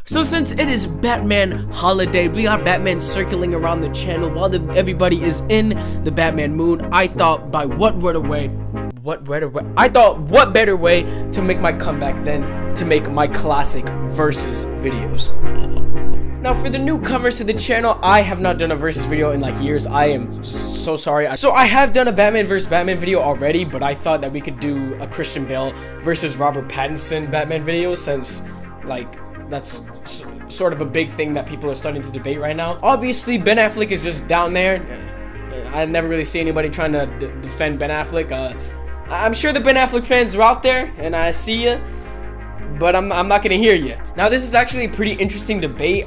So since it is Batman holiday, we got Batman circling around the channel while everybody is in the Batman mood. I thought what better way to make my comeback than to make my classic versus videos. Now for the newcomers to the channel, I have not done a versus video in like years. I am so sorry. So I have done a Batman vs Batman video already, but I thought that we could do a Christian Bale versus Robert Pattinson Batman video, since like that's sort of a big thing that people are starting to debate right now. Obviously, Ben Affleck is just down there. I never really see anybody trying to defend Ben Affleck. I'm sure the Ben Affleck fans are out there, and I see you, but I'm not gonna hear you. Now, this is actually a pretty interesting debate.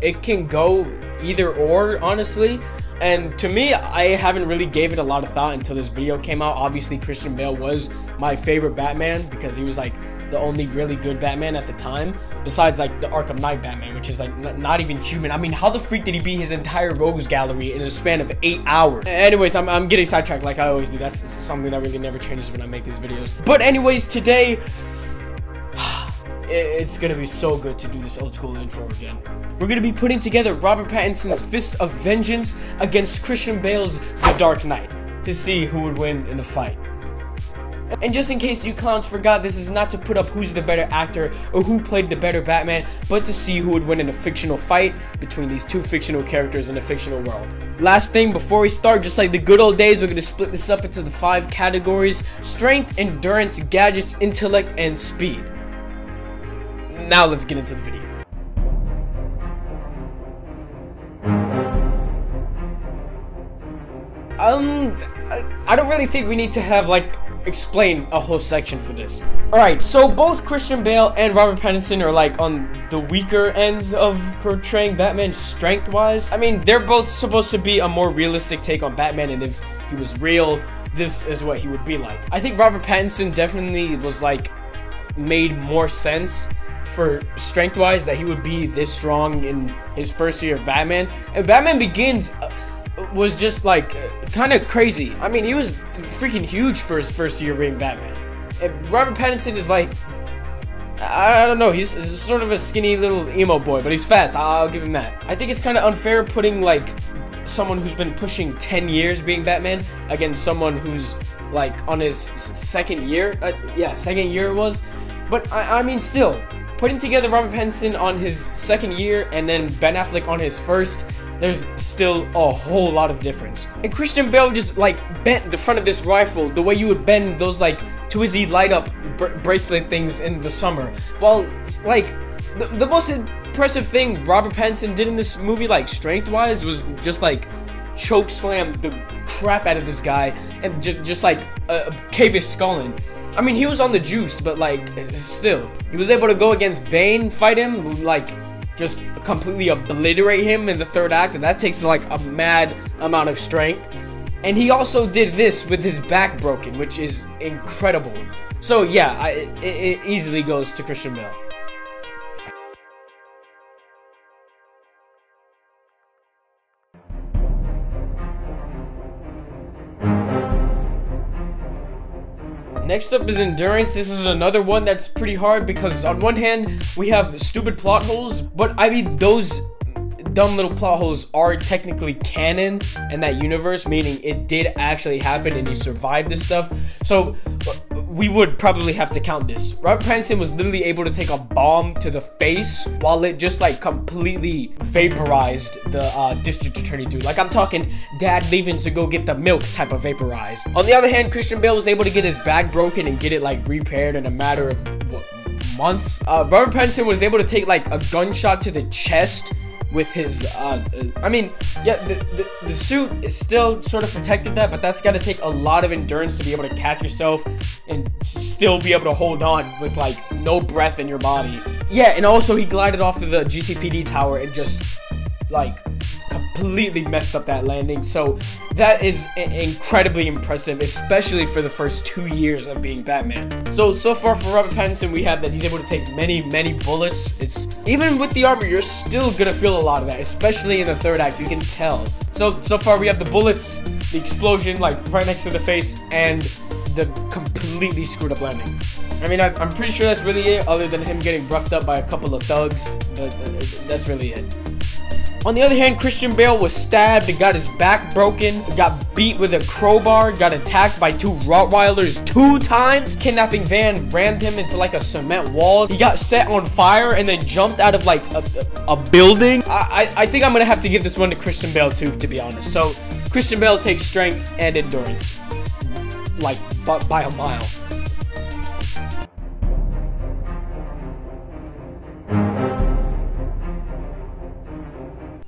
It can go either or, honestly. And to me, I haven't really gave it a lot of thought until this video came out. Obviously, Christian Bale was my favorite Batman because he was like the only really good Batman at the time, besides like the Arkham Knight Batman, which is like not even human. I mean, how the freak did he beat his entire rogues gallery in a span of 8 hours? Anyways, I'm getting sidetracked like I always do. That's something that really never changes when I make these videos. But anyways, today it's gonna be so good to do this old school intro again. We're gonna be putting together Robert Pattinson's Fist of Vengeance against Christian Bale's The Dark Knight to see who would win in the fight. And just in case you clowns forgot, this is not to put up who's the better actor or who played the better Batman, but to see who would win in a fictional fight between these two fictional characters in a fictional world. Last thing before we start, just like the good old days, we're going to split this up into the 5 categories: strength, endurance, gadgets, intellect, and speed. Now let's get into the video. I don't really think we need to have like explain a whole section for this. Alright, so both Christian Bale and Robert Pattinson are like on the weaker ends of portraying Batman strength-wise. I mean, they're both supposed to be a more realistic take on Batman, and if he was real, this is what he would be like. I think Robert Pattinson definitely was like made more sense for strength-wise, that he would be this strong in his first year of Batman. And Batman Begins was just like kind of crazy. I mean, he was freaking huge for his first year being Batman. And Robert Pattinson is like, I don't know, he's sort of a skinny little emo boy, but he's fast. I'll give him that. I think it's kind of unfair putting like someone who's been pushing 10 years being Batman against someone who's like on his second year. Yeah, second year it was. But I mean, still, putting together Robert Pattinson on his second year and then Ben Affleck on his first, there's still a whole lot of difference. And Christian Bale just like bent the front of this rifle the way you would bend those like Twizzly light up bracelet things in the summer. While like the most impressive thing Robert Pattinson did in this movie, like strength wise, was just like choke slam the crap out of this guy and just like cave his skull in. I mean, he was on the juice, but like still, he was able to go against Bane, fight him, like just completely obliterate him in the third act, and that takes like a mad amount of strength. And he also did this with his back broken, which is incredible. So yeah, it easily goes to Christian Bale. Next up is endurance. This is another one that's pretty hard because on one hand we have stupid plot holes, but I mean those dumb little plot holes are technically canon in that universe, meaning it did actually happen and he survived this stuff. So we would probably have to count this. Robert Pattinson was literally able to take a bomb to the face while it just like completely vaporized the district attorney dude. Like I'm talking dad leaving to go get the milk type of vaporized. On the other hand, Christian Bale was able to get his back broken and get it like repaired in a matter of months. Robert Pattinson was able to take like a gunshot to the chest with his I mean, yeah, the suit is still sort of protected that, but that's got to take a lot of endurance to be able to catch yourself and still be able to hold on with like no breath in your body. Yeah, and also he glided off of the GCPD tower and just like completely messed up that landing. So that is incredibly impressive, especially for the first 2 years of being Batman. So far for Robert Pattinson, we have that he's able to take many bullets. It's even with the armor, you're still gonna feel a lot of that, especially in the third act. You can tell. So far we have the bullets, the explosion like right next to the face, and the completely screwed up landing. I mean, I'm pretty sure that's really it, other than him getting roughed up by a couple of thugs. But that's really it. On the other hand, Christian Bale was stabbed, got his back broken, got beat with a crowbar, got attacked by 2 Rottweilers 2 times. Kidnapping van rammed him into like a cement wall. He got set on fire and then jumped out of like a building. I think I'm gonna have to give this one to Christian Bale too, to be honest. So Christian Bale takes strength and endurance, like by a mile.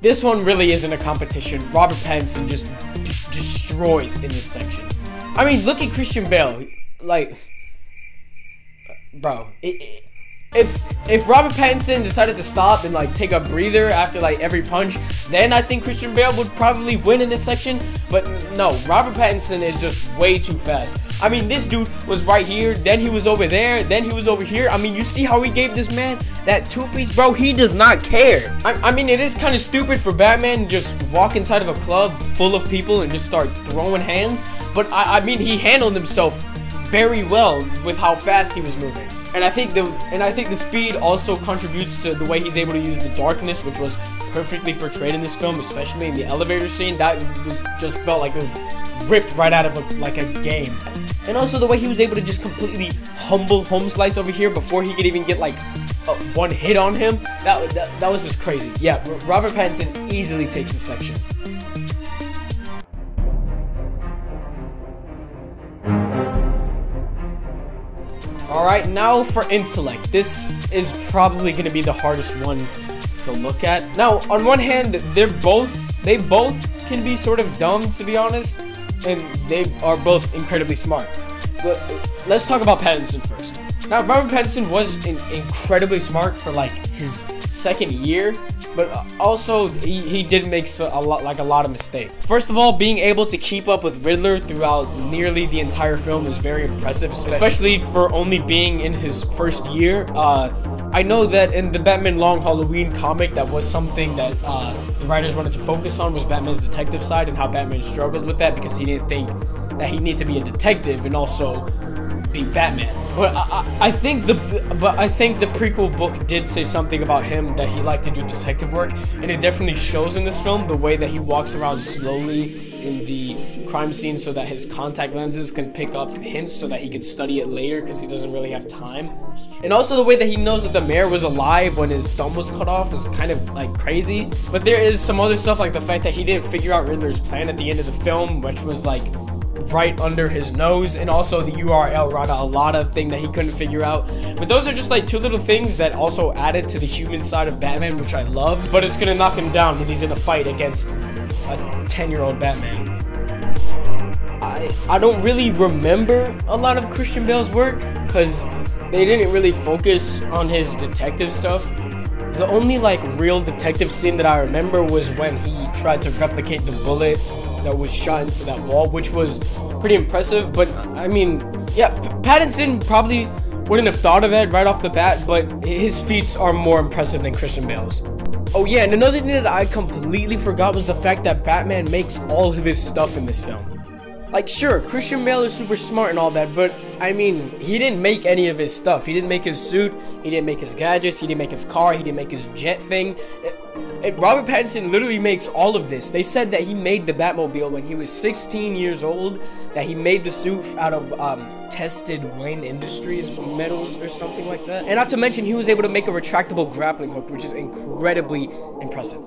This one really isn't a competition. Robert Pattinson just destroys in this section. I mean, look at Christian Bale. Like, bro, if Robert Pattinson decided to stop and like take a breather after like every punch, then I think Christian Bale would probably win in this section. But no, Robert Pattinson is just way too fast. I mean, this dude was right here, then he was over there, then he was over here. I mean, you see how he gave this man that 2-piece, bro? He does not care. I mean, it is kind of stupid for Batman to just walk inside of a club full of people and just start throwing hands. But I mean, he handled himself very well with how fast he was moving. And I think the speed also contributes to the way he's able to use the darkness, which was perfectly portrayed in this film, especially in the elevator scene. That was just felt like it was ripped right out of a game. And also the way he was able to just completely humble home slice over here before he could even get like one hit on him. That was just crazy. Yeah, Robert Pattinson easily takes this section. Alright, now for intellect. This is probably going to be the hardest one to look at. Now, on one hand, they both can be sort of dumb, to be honest, and they are both incredibly smart. But let's talk about Pattinson first. Now, Robert Pattinson was incredibly smart for like his second year, but also he did make a lot of mistakes. First of all, being able to keep up with Riddler throughout nearly the entire film is very impressive, especially for only being in his first year. I know that in the Batman Long Halloween comic, that was something that the writers wanted to focus on, was Batman's detective side and how Batman struggled with that because he didn't think that he needed to be a detective and also be Batman. But I think the prequel book did say something about him, that he liked to do detective work, and it definitely shows in this film, the way that he walks around slowly in the crime scene so that his contact lenses can pick up hints so that he can study it later because he doesn't really have time. And also the way that he knows that the mayor was alive when his thumb was cut off is kind of like crazy. But there is some other stuff, like the fact that he didn't figure out Riddler's plan at the end of the film, which was like right under his nose, and also the URL Rada Alada thing that he couldn't figure out. But those are just like 2 little things that also added to the human side of Batman, which I loved. But it's gonna knock him down when he's in a fight against a 10-year-old Batman. I don't really remember a lot of Christian Bale's work because they didn't really focus on his detective stuff. The only like real detective scene that I remember was when he tried to replicate the bullet that was shot into that wall, which was pretty impressive. But I mean, yeah, Pattinson probably wouldn't have thought of that right off the bat, but his feats are more impressive than Christian Bale's. Oh yeah, and another thing that I completely forgot was the fact that Batman makes all of his stuff in this film. Like, sure, Christian Bale is super smart and all that, but I mean, he didn't make any of his stuff. He didn't make his suit, he didn't make his gadgets, he didn't make his car, he didn't make his jet thing. And Robert Pattinson literally makes all of this. They said that he made the Batmobile when he was 16 years old, that he made the suit out of tested Wayne Industries metals or something like that. And not to mention, he was able to make a retractable grappling hook, which is incredibly impressive.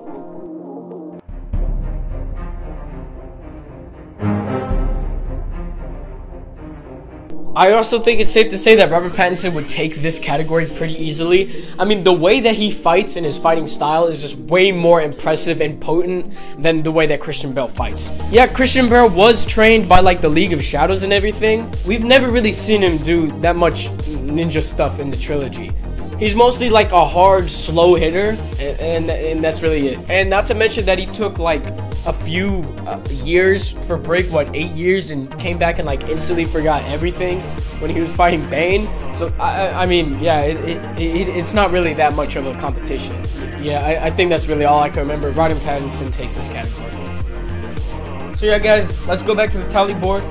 I also think it's safe to say that Robert Pattinson would take this category pretty easily. I mean, the way that he fights and his fighting style is just way more impressive and potent than the way that Christian Bale fights. Yeah, Christian Bale was trained by like the League of Shadows and everything. We've never really seen him do that much ninja stuff in the trilogy. He's mostly like a hard, slow hitter, and that's really it. And not to mention that he took like a few years for break, what, 8 years, and came back and like instantly forgot everything when he was fighting Bane. So I mean, yeah, it's not really that much of a competition. Yeah, I think that's really all I can remember. Robert Pattinson takes this category. So yeah, guys, let's go back to the tally board.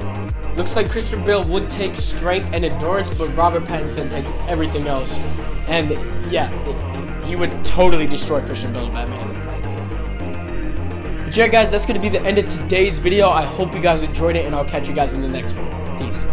Looks like Christian Bale would take strength and endurance, but Robert Pattinson takes everything else. And yeah, he would totally destroy Christian Bale's Batman in the fight. But yeah, guys, that's going to be the end of today's video. I hope you guys enjoyed it, and I'll catch you guys in the next one. Peace.